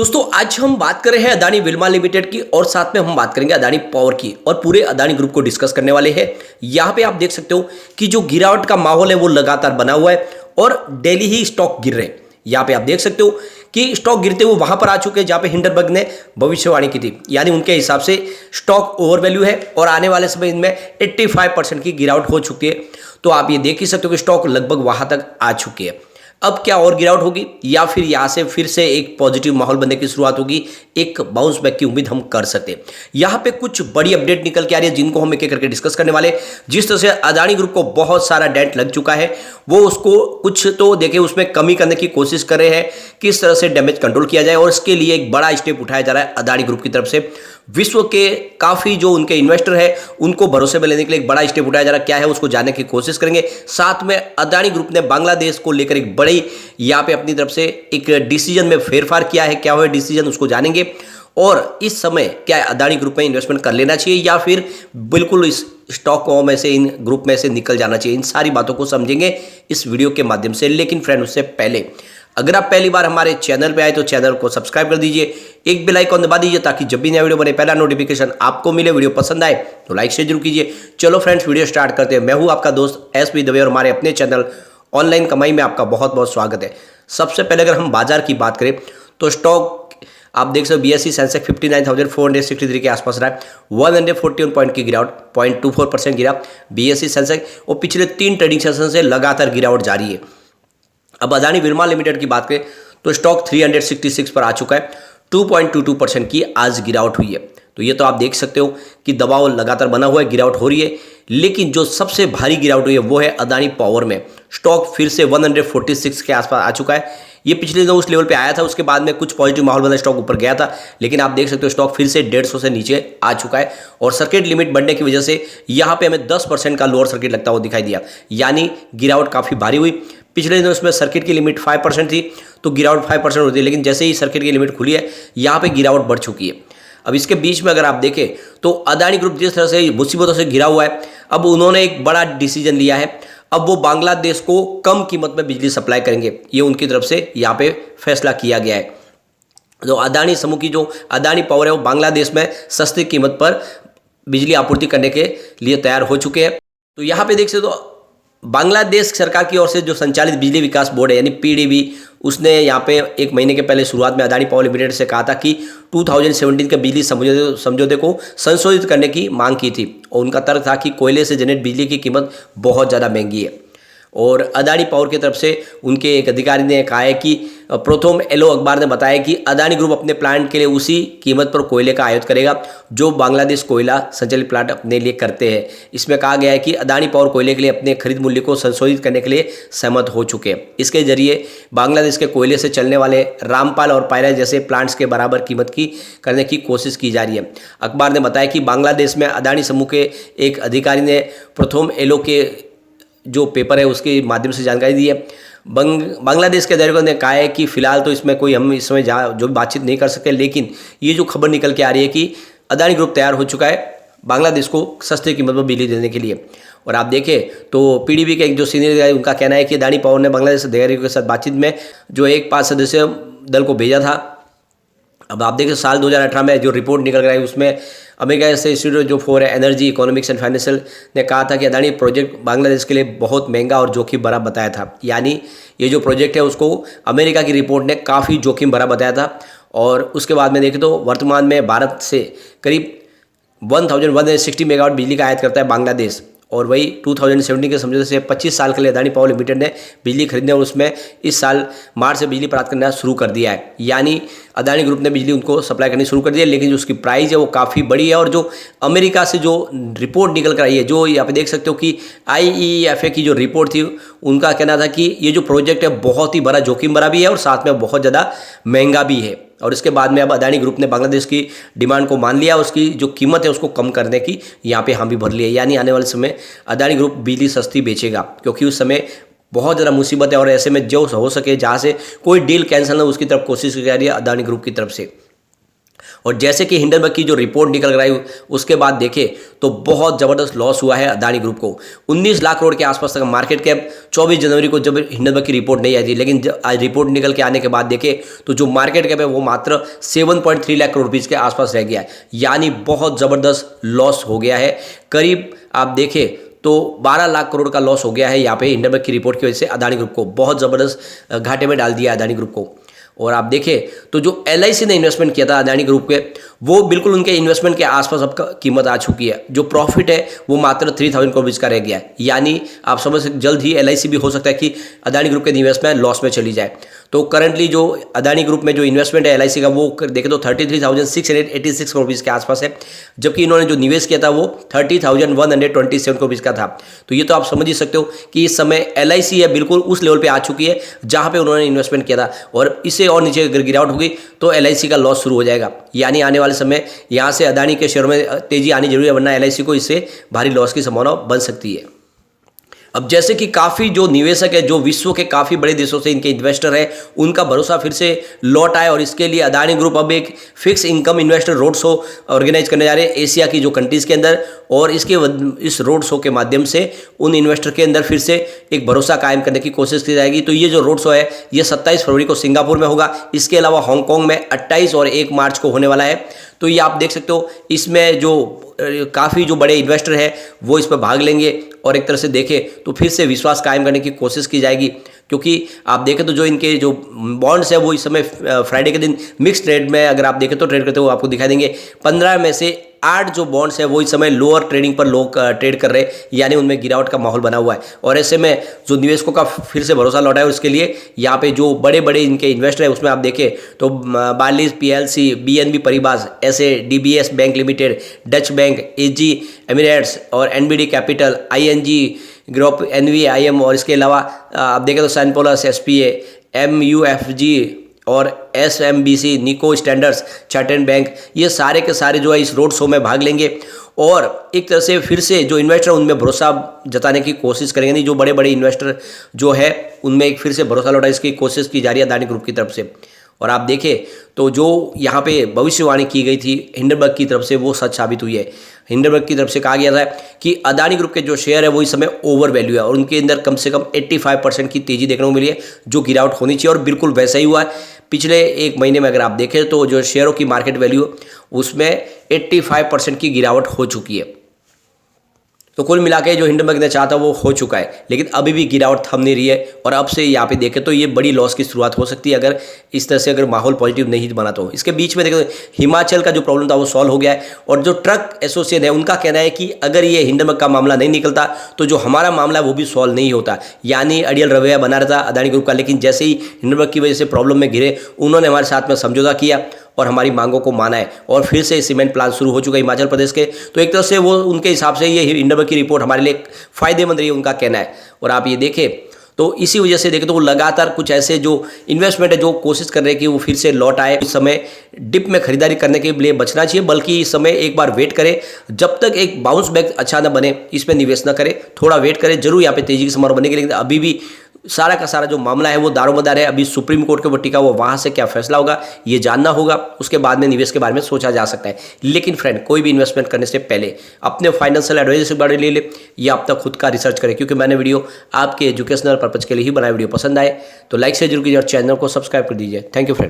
दोस्तों आज हम बात कर रहे हैं अदानी विल्मा लिमिटेड की और साथ में हम बात करेंगे अदानी पावर की और पूरे अदानी ग्रुप को डिस्कस करने वाले हैं। यहाँ पे आप देख सकते हो कि जो गिरावट का माहौल है वो लगातार बना हुआ है और डेली ही स्टॉक गिर रहे हैं। यहाँ पे आप देख सकते हो कि स्टॉक गिरते हुए वहां पर आ चुके हैं जहां पे हिंडनबर्ग ने भविष्यवाणी की थी, यानी उनके हिसाब से स्टॉक ओवर वैल्यू है और आने वाले समय इनमें 85% की गिरावट हो चुकी है। तो आप ये देख ही सकते हो कि स्टॉक लगभग वहां तक आ चुकी है। अब क्या और गिरावट होगी या फिर यहाँ से फिर से एक पॉजिटिव माहौल बनने की शुरुआत होगी, एक बाउंस बैक की उम्मीद हम कर सकते हैं। यहाँ पे कुछ बड़ी अपडेट निकल के आ रही है जिनको हम एक एक करके डिस्कस करने वाले। जिस तरह से अदानी ग्रुप को बहुत सारा डेट लग चुका है वो उसको कुछ तो देखिए उसमें कमी करने की कोशिश कर रहे हैं, किस तरह से डैमेज कंट्रोल किया जाए और इसके लिए एक बड़ा स्टेप उठाया जा रहा है अदानी ग्रुप की तरफ से। विश्व के काफ़ी जो उनके इन्वेस्टर है उनको भरोसे में लेने के लिए एक बड़ा स्टेप उठाया जा रहा है। क्या है उसको जानने की कोशिश करेंगे। साथ में अदानी ग्रुप ने बांग्लादेश को लेकर एक बड़ी यहाँ पे अपनी तरफ से एक डिसीजन में फेरफार किया है। क्या हुआ डिसीजन उसको जानेंगे और इस समय क्या अदानी ग्रुप में इन्वेस्टमेंट कर लेना चाहिए या फिर बिल्कुल इस स्टॉक में से इन ग्रुप में से निकल जाना चाहिए। इन सारी बातों को समझेंगे इस वीडियो के माध्यम से। लेकिन फ्रेंड उससे पहले अगर आप पहली बार हमारे चैनल पे आए तो चैनल को सब्सक्राइब कर दीजिए, एक बेल आइकन दबा दीजिए ताकि जब भी नया वीडियो बने पहला नोटिफिकेशन आपको मिले। वीडियो पसंद आए तो लाइक शेयर जरूर कीजिए। चलो फ्रेंड्स वीडियो स्टार्ट करते हैं। मैं हूं आपका दोस्त एसपी दवे और हमारे अपने चैनल ऑनलाइन कमाई में आपका बहुत बहुत स्वागत है। सबसे पहले अगर हम बाजार की बात करें तो स्टॉक आप देख सकते हो बीएसई सेंसेक्स 59,463 के आसपास रहा है। 141 पॉइंट की गिरावट 0.24% गिरा बीएसई सेंसेक्स और पिछले 3 ट्रेडिंग सेशन से लगातार गिरावट जारी है। अब अदानी विल्मा लिमिटेड की बात करें तो स्टॉक 366 पर आ चुका है। 2.22% की आज गिरावट हुई है। तो ये तो आप देख सकते हो कि दबाव लगातार बना हुआ है, गिरावट हो रही है। लेकिन जो सबसे भारी गिरावट हुई है वो है अदानी पावर में। स्टॉक फिर से 146 के आसपास आ चुका है। ये पिछले दिनों उस लेवल पे आया था, उसके बाद में कुछ पॉजिटिव माहौल बना, स्टॉक ऊपर गया था। लेकिन आप देख सकते हो स्टॉक फिर से 150 से नीचे आ चुका है और सर्किट लिमिट बढ़ने की वजह से यहाँ पे हमें 10% का लोअर सर्किट लगता हुआ दिखाई दिया, यानी गिरावट काफ़ी भारी हुई। पिछले दिनों उसमें सर्किट की लिमिट 5% थी तो गिरावट 5% होती है, लेकिन जैसे ही सर्किट की लिमिट खुली है यहाँ पे गिरावट बढ़ चुकी है। अब इसके बीच में अगर आप देखें तो अदानी ग्रुप जिस तरह से मुसीबतों से घिरा हुआ है, अब उन्होंने एक बड़ा डिसीजन लिया है। अब वो बांग्लादेश को कम कीमत में बिजली सप्लाई करेंगे, ये उनकी तरफ से यहाँ पे फैसला किया गया है। तो अदानी समूह की जो अदानी पावर है वो बांग्लादेश में सस्ती कीमत पर बिजली आपूर्ति करने के लिए तैयार हो चुके हैं। तो यहाँ पे देख सकते हो बांग्लादेश सरकार की ओर से जो संचालित बिजली विकास बोर्ड है यानी पीडीबी, उसने यहाँ पे एक महीने के पहले शुरुआत में अदानी पावर लिमिटेड से कहा था कि 2017 के बिजली समझौते को संशोधित करने की मांग की थी और उनका तर्क था कि कोयले से जनरेट बिजली की कीमत बहुत ज़्यादा महंगी है। और अदानी पावर की तरफ से उनके एक अधिकारी ने कहा है कि प्रथम एलो अखबार ने बताया कि अदानी ग्रुप अपने प्लांट के लिए उसी कीमत पर कोयले का आयात करेगा जो बांग्लादेश कोयला संचालित प्लांट अपने लिए करते हैं। इसमें कहा गया है कि अदानी पावर कोयले के लिए अपने खरीद मूल्य को संशोधित करने के लिए सहमत हो चुके हैं। इसके जरिए बांग्लादेश के कोयले से चलने वाले रामपाल और पायरा जैसे प्लांट्स के बराबर कीमत की करने की कोशिश की जा रही है। अखबार ने बताया कि बांग्लादेश में अदानी समूह के एक अधिकारी ने प्रथम एलो के जो पेपर है उसके माध्यम से जानकारी दी है। बांग्लादेश के अधिकारियों ने कहा है कि फिलहाल तो इसमें कोई हम इस समय जो बातचीत नहीं कर सकते, लेकिन ये जो खबर निकल के आ रही है कि अदानी ग्रुप तैयार हो चुका है बांग्लादेश को सस्ती कीमत पर बिजली देने के लिए। और आप देखें तो पीडीबी के एक जो सीनियर अधिकारी उनका कहना है कि अदानी पावर ने बांग्लादेश अधिकारियों के साथ बातचीत में जो एक 5 सदस्यीय दल को भेजा था। अब आप देखें साल 2018 में जो रिपोर्ट निकल रहा है उसमें अमेरिका से institute for energy economics and financial ने कहा था कि अदानी प्रोजेक्ट बांग्लादेश के लिए बहुत महंगा और जोखिम भरा बताया था। यानी ये जो प्रोजेक्ट है उसको अमेरिका की रिपोर्ट ने काफ़ी जोखिम भरा बताया था। और उसके बाद में देखें तो वर्तमान में भारत से करीब 1160 मेगावाट बिजली का आयात करता है बांग्लादेश। और वही 2017 के समझौते से 25 साल के लिए अदानी पावर लिमिटेड ने बिजली खरीदने और उसमें इस साल मार्च से बिजली प्राप्त करना शुरू कर दिया है। यानी अदानी ग्रुप ने बिजली उनको सप्लाई करनी शुरू कर दी है, लेकिन जो उसकी प्राइस है वो काफ़ी बड़ी है। और जो अमेरिका से जो रिपोर्ट निकल कर आई है, जो यहाँ पे देख सकते हो कि IEFA की जो रिपोर्ट थी उनका कहना था कि ये जो प्रोजेक्ट है बहुत ही बड़ा जोखिम भरा भी है और साथ में बहुत ज़्यादा महंगा भी है। और इसके बाद में अब अदानी ग्रुप ने बांग्लादेश की डिमांड को मान लिया, उसकी जो कीमत है उसको कम करने की यहाँ पे हामी भर ली है। यानी आने वाले समय अदानी ग्रुप बिजली सस्ती बेचेगा, क्योंकि उस समय बहुत ज़्यादा मुसीबत है और ऐसे में जो हो सके जहाँ से कोई डील कैंसिल ना उसकी तरफ कोशिश की जा रही है अदानी ग्रुप की तरफ से। और जैसे कि हिंडनबर्ग की जो रिपोर्ट निकल रही है उसके बाद देखें तो बहुत ज़बरदस्त लॉस हुआ है अदानी ग्रुप को। 19 लाख करोड़ के आसपास तक मार्केट कैप 24 जनवरी को जब हिंडनबर्ग की रिपोर्ट नहीं आई थी, लेकिन आज रिपोर्ट निकल के आने के बाद देखें तो जो मार्केट कैप है वो मात्र 7.3 लाख करोड़ रुपीज़ के आसपास रह गया है, यानी बहुत ज़बरदस्त लॉस हो गया है। करीब आप देखें तो 12 लाख करोड़ का लॉस हो गया है यहाँ पे हिंडनबर्ग की रिपोर्ट की वजह से। अदानी ग्रुप को बहुत ज़बरदस्त घाटे में डाल दिया अदानी ग्रुप को। और आप देखें तो जो LIC ने इन्वेस्टमेंट किया था अदानी ग्रुप के, वो बिल्कुल उनके इन्वेस्टमेंट के आसपास अब कीमत आ चुकी है। जो प्रॉफिट है वो मात्र 3000 करोड़ का रह गया है, यानी आप समझ सकते जल्द ही LIC भी हो सकता है कि अदानी ग्रुप के निवेश में लॉस में चली जाए। तो करंटली जो अदानी ग्रुप में जो इन्वेस्टमेंट है LIC का वो देखें तो 33,686 करोड़ रुपीज़ के आसपास है, जबकि इन्होंने जो निवेश किया था वो 30,127 करोड़ रुपीज़ का था। तो ये तो आप समझ ही सकते हो कि इस समय LIC है बिल्कुल उस लेवल पे आ चुकी है जहाँ पे उन्होंने इन्वेस्टमेंट किया था, और इसे और नीचे अगर गिरावट होगी तो LIC का लॉस शुरू हो जाएगा। यानी आने वाले समय यहाँ से अदानी के शेयर में तेजी आनी जरूरी है, वरना LIC को इससे भारी लॉस की संभावना बन सकती है। अब जैसे कि काफ़ी जो निवेशक है, जो विश्व के काफ़ी बड़े देशों से इनके इन्वेस्टर हैं, उनका भरोसा फिर से लौट आए, और इसके लिए अदानी ग्रुप अब एक fix income investor road show organise करने जा रहे हैं एशिया की जो कंट्रीज़ के अंदर, और इस रोड शो के माध्यम से उन इन्वेस्टर के अंदर फिर से एक भरोसा कायम करने की कोशिश की जाएगी। तो ये जो रोड शो है ये 27 फरवरी को सिंगापुर में होगा, इसके अलावा हांगकांग में 28 और 1 मार्च को होने वाला है। तो ये आप देख सकते हो, इसमें जो काफ़ी जो बड़े इन्वेस्टर हैं वो इस पर भाग लेंगे, और एक तरह से देखें तो फिर से विश्वास कायम करने की कोशिश की जाएगी। क्योंकि आप देखें तो जो इनके जो बॉन्ड्स है वो इस समय फ्राइडे के दिन मिक्स ट्रेड में अगर आप देखें तो ट्रेड करते हुए आपको दिखाई देंगे। 15 में से 8 जो बॉन्ड्स है वो इस समय लोअर ट्रेडिंग पर लोग ट्रेड कर रहे हैं, यानी उनमें गिरावट का माहौल बना हुआ है। और ऐसे में जो निवेशकों का फिर से भरोसा लौटा है, उसके लिए यहाँ पे जो बड़े बड़े इनके इन्वेस्टर है उसमें आप देखें तो बार्क्लेज PLC, BNB परिबास, ऐसे DBS bank limited, Dutch bank, AG Emirates और NBD capital, ING group, NVIM, और इसके अलावा आप देखें तो सैनपोलस, SPA, MUFG और SMBC, निको स्टैंडर्ड्स चार्टर्ड बैंक, ये सारे के सारे जो है इस रोड शो में भाग लेंगे, और एक तरह से फिर से जो इन्वेस्टर उनमें भरोसा जताने की कोशिश करेंगे। नहीं, जो बड़े बड़े इन्वेस्टर जो है उनमें एक फिर से भरोसा लौटा इसकी कोशिश की जा रही है अदानी ग्रुप की तरफ से। और आप देखें तो जो यहाँ पे भविष्यवाणी की गई थी हिंडनबर्ग की तरफ से वो सच साबित हुई है। हिंडनबर्ग की तरफ से कहा गया था कि अदानी ग्रुप के जो शेयर है वो इस समय ओवर वैल्यू है, और उनके अंदर कम से कम 85% की तेजी देखने को मिली है, जो गिरावट होनी चाहिए, और बिल्कुल वैसा ही हुआ है। पिछले 1 महीने में अगर आप देखें तो जो शेयरों की मार्केट वैल्यू उसमें 85% की गिरावट हो चुकी है। तो कुल मिला के जो हिंडनबर्ग ने चाहा था वो हो चुका है, लेकिन अभी भी गिरावट थम नहीं रही है, और अब से यहाँ पे देखें तो ये बड़ी लॉस की शुरुआत हो सकती है अगर इस तरह से अगर माहौल पॉजिटिव नहीं बना तो। इसके बीच में देखें हिमाचल का जो प्रॉब्लम था वो सॉल्व हो गया है, और जो ट्रक एसोसिएशन है उनका कहना है कि अगर ये हिंडनबर्ग का मामला नहीं निकलता तो जो हमारा मामला है वो भी सॉल्व नहीं होता, यानी अड़ियल रवैया बना रहता अदानी ग्रुप का। लेकिन जैसे ही हिंडनबर्ग की वजह से प्रॉब्लम में घिरे, उन्होंने हमारे साथ में समझौता किया और हमारी मांगों को माना है, और फिर से सीमेंट प्लांट शुरू हो चुका है हिमाचल प्रदेश के। तो एक तरह से वो उनके हिसाब से ये हिंडनबर्ग की रिपोर्ट हमारे लिए फायदेमंद रही है, उनका कहना है। और आप ये देखें तो इसी वजह से देखें तो वो लगातार कुछ ऐसे जो इन्वेस्टमेंट है जो कोशिश कर रहे हैं कि वो फिर से लौट आए। इस समय डिप में खरीदारी करने के लिए बचना चाहिए, बल्कि इस समय एक बार वेट करें, जब तक एक बाउंस बैक अच्छा न बने इस पर निवेश न करें, थोड़ा वेट करें। जरूर यहाँ पे तेजी की संभावना बनेगी, लेकिन अभी भी सारा का सारा जो मामला है वो दारोमदार है। अभी सुप्रीम कोर्ट के ऊपर टिका हुआ, वहां से क्या फैसला होगा ये जानना होगा, उसके बाद में निवेश के बारे में सोचा जा सकता है। लेकिन फ्रेंड, कोई भी इन्वेस्टमेंट करने से पहले अपने फाइनेंशियल एडवाइजर से बारे ले ले, या आप तक खुद का रिसर्च करें, क्योंकि मैंने वीडियो आपके एजुकेशनल पर्पज के लिए ही बनाया। वीडियो पसंद आए तो लाइक से जरूर कीजिए और चैनल को सब्सक्राइब कर दीजिए। Thank you friend.